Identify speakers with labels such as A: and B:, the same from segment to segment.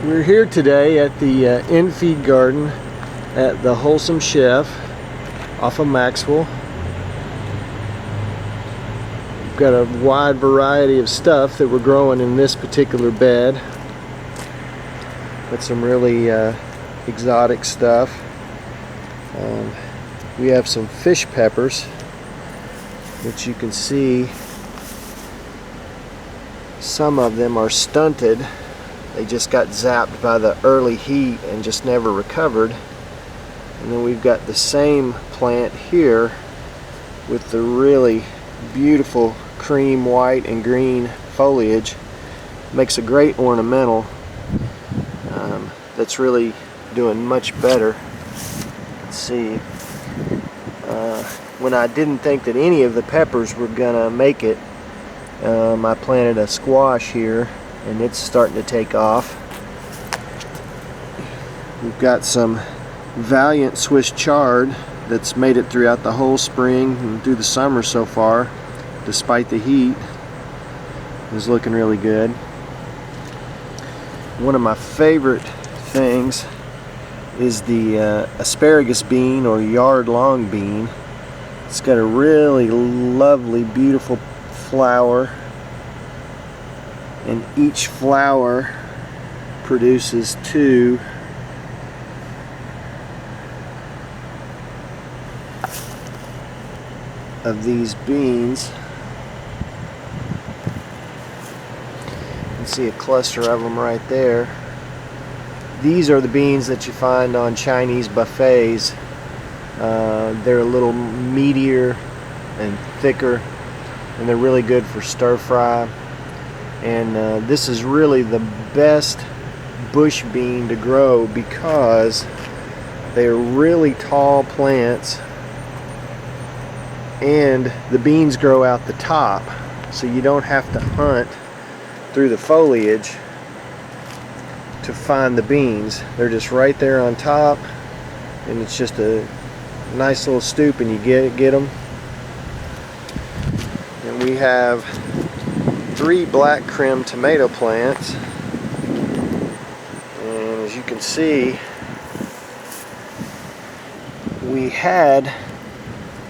A: We're here today at the in-feed garden at the Wholesome Chef off of Maxwell. We've got a wide variety of stuff that we're growing in this particular bed. Got some really exotic stuff. We have some fish peppers, which you can see some of them are stunted. They just got zapped by the early heat and just never recovered. And then we've got the same plant here with the really beautiful cream, white, and green foliage. Makes a great ornamental that's really doing much better. Let's see. When I didn't think that any of the peppers were gonna make it, I planted a squash here and it's starting to take off. We've got some valiant Swiss chard that's made it throughout the whole spring and through the summer so far, despite the heat. It's looking really good. One of my favorite things is the asparagus bean or yard-long bean. It's got a really lovely, beautiful flower, and each flower produces two of these beans. You can see a cluster of them right there. These are the beans that you find on Chinese buffets. They're a little meatier and thicker, and they're really good for stir fry. And this is really the best bush bean to grow because they're really tall plants and the beans grow out the top, so you don't have to hunt through the foliage to find the beans. They're just right there on top, and it's just a nice little stoop and you get them. And we have 3 black crim tomato plants, and as you can see, we had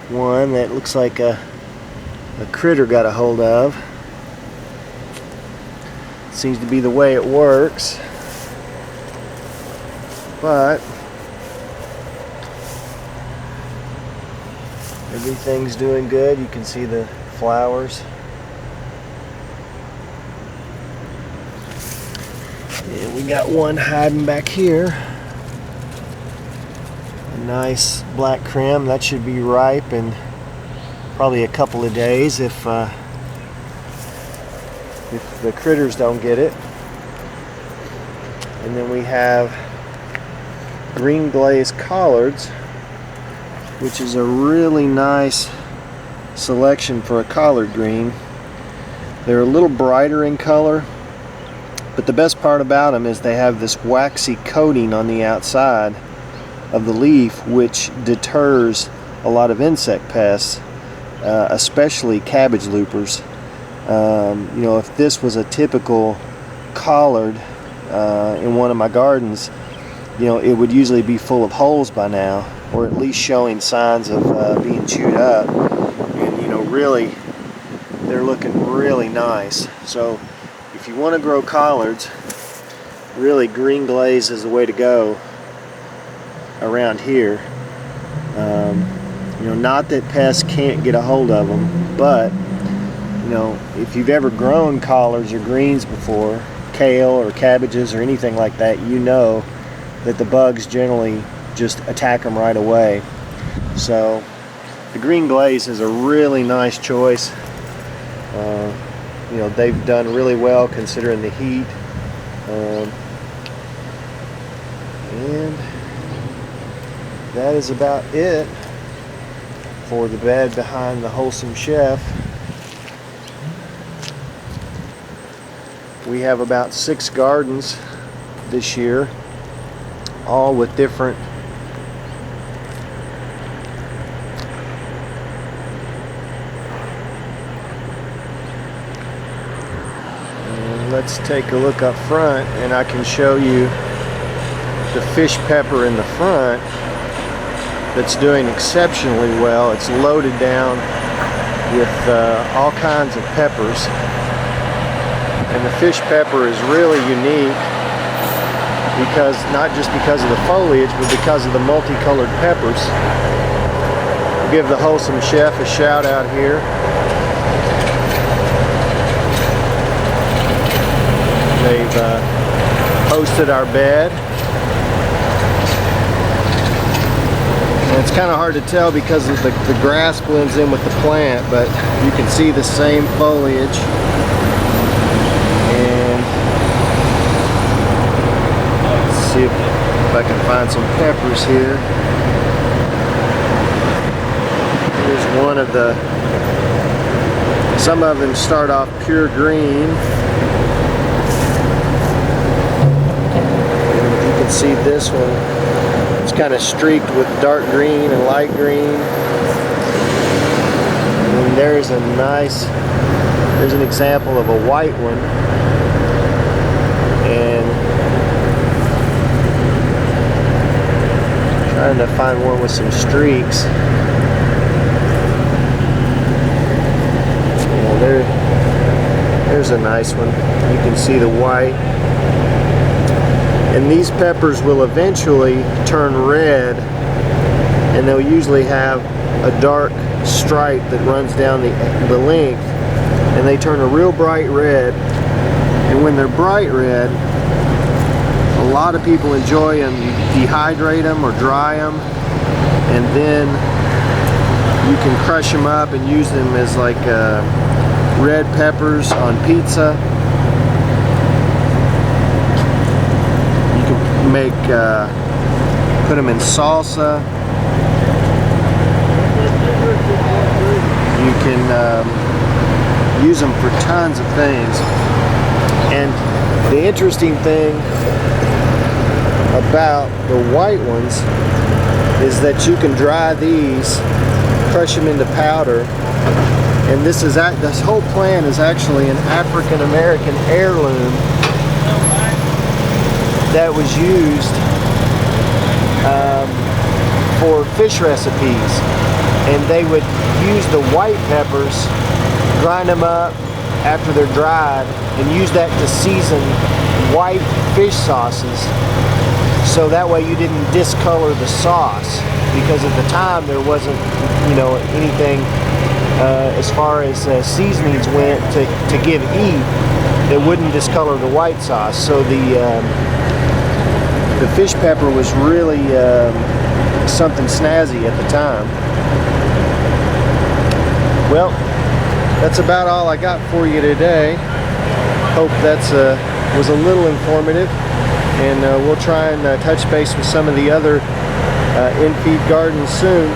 A: one that looks like a critter got a hold of. Seems to be the way it works, but everything's doing good. You can see the flowers. And we got one hiding back here. A nice black crim. That should be ripe in probably a couple of days if the critters don't get it. And then we have green glazed collards, which is a really nice selection for a collard green. They're a little brighter in color, but the best part about them is they have this waxy coating on the outside of the leaf, which deters a lot of insect pests, especially cabbage loopers. You know, if this was a typical collard in one of my gardens, you know, it would usually be full of holes by now, or at least showing signs of being chewed up. And you know, really, they're looking really nice. So if you want to grow collards, really green glaze is the way to go around here. You know, not that pests can't get a hold of them, but you know, if you've ever grown collards or greens before, kale or cabbages or anything like that, you know that the bugs generally just attack them right away. So the green glaze is a really nice choice. You know, they've done really well considering the heat. And that is about it for the bed behind the Wholesome Chef. We have about 6 gardens this year, all with different let's take a look up front and I can show you the fish pepper in the front that's doing exceptionally well. It's loaded down with all kinds of peppers, and the fish pepper is really unique because not just because of the foliage, but because of the multicolored peppers. I'll give the Wholesome Chef a shout out here. They've hosted our bed. And it's kind of hard to tell because of the grass blends in with the plant, but you can see the same foliage. And let's see if I can find some peppers here. Here's one of the, some of them start off pure green. See this one, it's kind of streaked with dark green and light green. And there's a nice, there's an example of a white one, and trying to find one with some streaks. Yeah, there's a nice one. You can see the white. And these peppers will eventually turn red, and they'll usually have a dark stripe that runs down the length, and they turn a real bright red. And when they're bright red, a lot of people enjoy them. You dehydrate them or dry them, and then you can crush them up and use them as like red peppers on pizza. Make put them in salsa. You can use them for tons of things. And the interesting thing about the white ones is that you can dry these, crush them into powder, and this whole plant is actually an African American heirloom that was used for fish recipes, and they would use the white peppers, grind them up after they're dried, and use that to season white fish sauces, so that way you didn't discolor the sauce, because at the time there wasn't, you know, anything as far as seasonings went to give heat that wouldn't discolor the white sauce. So the fish pepper was really something snazzy at the time. Well, that's about all I got for you today. Hope that's was a little informative, and we'll try and touch base with some of the other in-feed gardens soon.